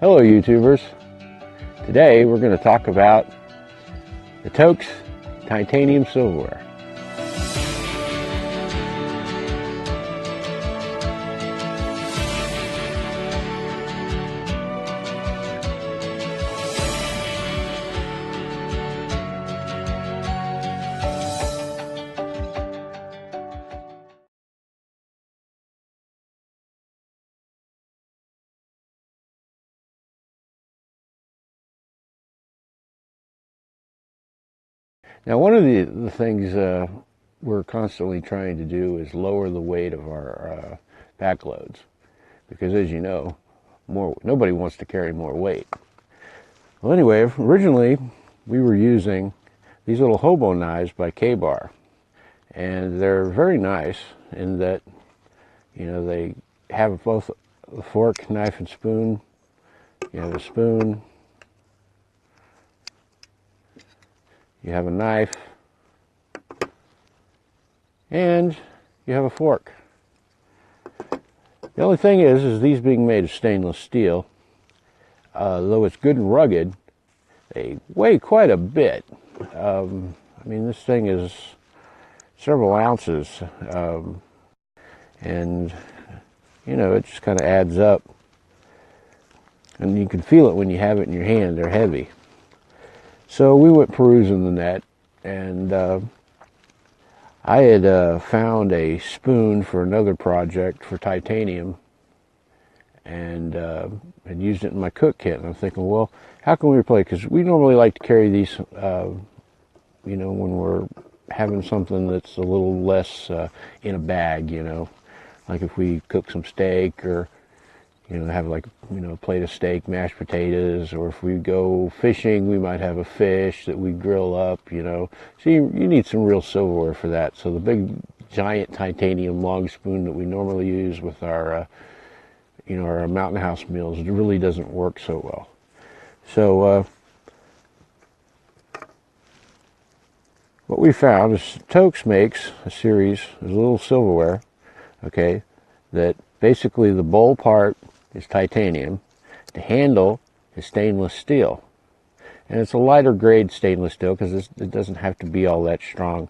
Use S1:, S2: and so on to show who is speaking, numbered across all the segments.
S1: Hello YouTubers. Today we're going to talk about the TOAKS Titanium Silverware. Now, one of the things we're constantly trying to do is lower the weight of our back loads, because as you know, nobody wants to carry more weight. Well, anyway, originally we were using these little hobo knives by K-Bar, and they're very nice in that, you know, they have both a fork, knife, and spoon. You have a spoon. You have a knife, and you have a fork. The only thing is these being made of stainless steel, though it's good and rugged, they weigh quite a bit. I mean, this thing is several ounces, and you know, it just kind of adds up, and you can feel it when you have it in your hand. They're heavy. So we went perusing the net, and I had found a spoon for another project for titanium, and had used it in my cook kit. And I'm thinking, well, how can we replace? Because we normally like to carry these, you know, when we're having something that's a little less in a bag, you know, like if we cook some steak, or you know, have like, you know, a plate of steak, mashed potatoes, or if we go fishing, we might have a fish that we grill up, you know. So you need some real silverware for that. So the big, giant titanium long spoon that we normally use with our, you know, our Mountain House meals, it really doesn't work so well. So what we found is TOAKS makes a series of little silverware, okay, that basically the bowl part is titanium, the handle is stainless steel, and it's a lighter grade stainless steel because it doesn't have to be all that strong.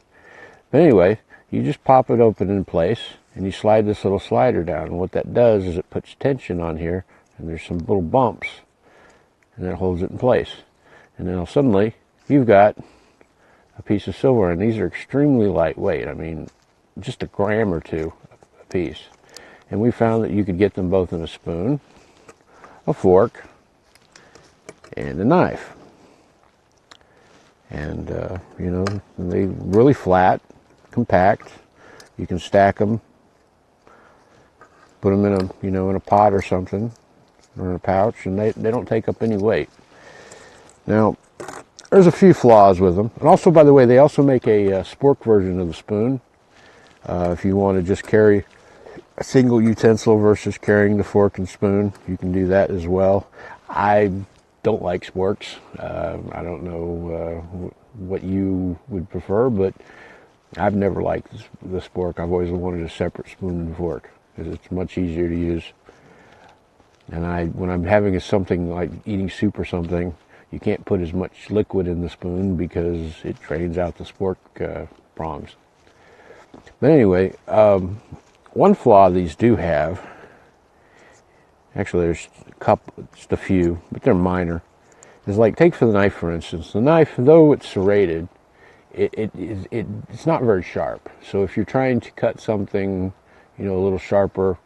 S1: But anyway, you just pop it open in place and you slide this little slider down, and what that does is it puts tension on here, and there's some little bumps, and that holds it in place, and then suddenly you've got a piece of silverware. And these are extremely lightweight. I mean, just a gram or two a piece. And we found that you could get them both in a spoon, a fork, and a knife. And, you know, they're really flat, compact. You can stack them, put them in a, you know, in a pot or something, or in a pouch, and they don't take up any weight. Now, there's a few flaws with them. And also, by the way, they also make a spork version of the spoon. If you want to just carry a single utensil versus carrying the fork and spoon, you can do that as well. I don't like sporks. I don't know what you would prefer, but I've never liked the spork. I've always wanted a separate spoon and fork because it's much easier to use. And when I'm having something like eating soup or something, you can't put as much liquid in the spoon because it drains out the spork prongs. But anyway, one flaw these do have, actually there's just a few, but they're minor, is like, take for the knife for instance. The knife, though it's serrated, it's not very sharp. So if you're trying to cut something, you know, a little sharper,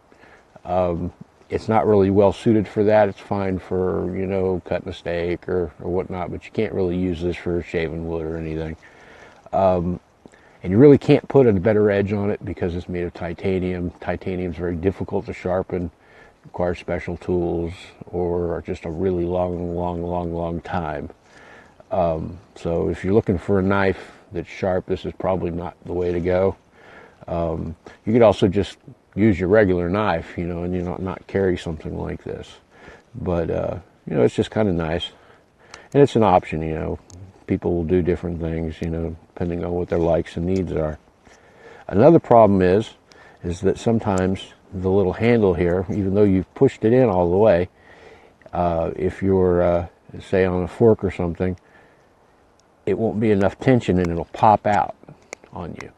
S1: it's not really well suited for that. It's fine for, you know, cutting a steak or whatnot, but you can't really use this for shaving wood or anything. And you really can't put a better edge on it because it's made of titanium. Titanium is very difficult to sharpen, requires special tools, or just a really long time. So if you're looking for a knife that's sharp, this is probably not the way to go. You could also just use your regular knife, you know, and you not carry something like this. But you know, it's just kind of nice, and it's an option. You know, people will do different things, you know, depending on what their likes and needs are. Another problem is that sometimes the little handle here, even though you've pushed it in all the way, If you're, say, on a fork or something, it won't be enough tension and it'll pop out on you.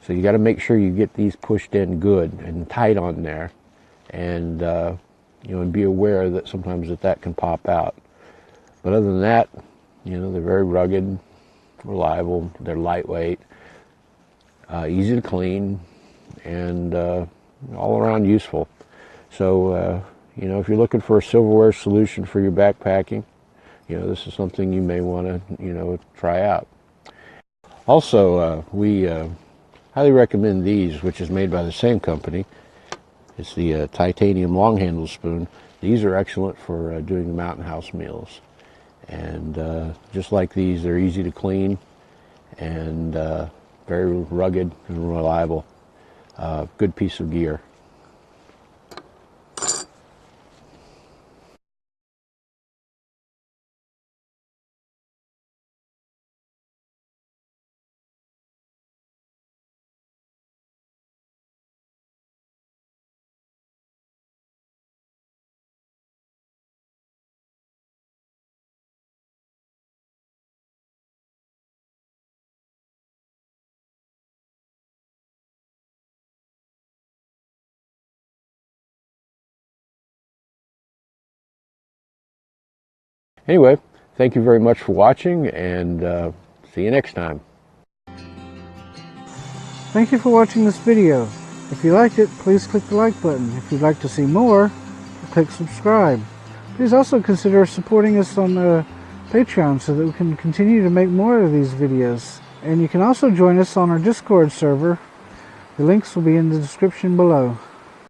S1: So you got to make sure you get these pushed in good and tight on there, and and be aware that sometimes that can pop out. But other than that, they're very rugged, reliable, they're lightweight, easy to clean, and all around useful. So if you're looking for a silverware solution for your backpacking, this is something you may want to try out. Also, we highly recommend these, which is made by the same company. It's the titanium long handle spoon. These are excellent for doing the mountain house meals. And just like these, they're easy to clean and very rugged and reliable. Good piece of gear. Anyway, thank you very much for watching, and see you next time.
S2: Thank you for watching this video. If you liked it, please click the like button. If you'd like to see more, click subscribe. Please also consider supporting us on Patreon so that we can continue to make more of these videos. And you can also join us on our Discord server. The links will be in the description below.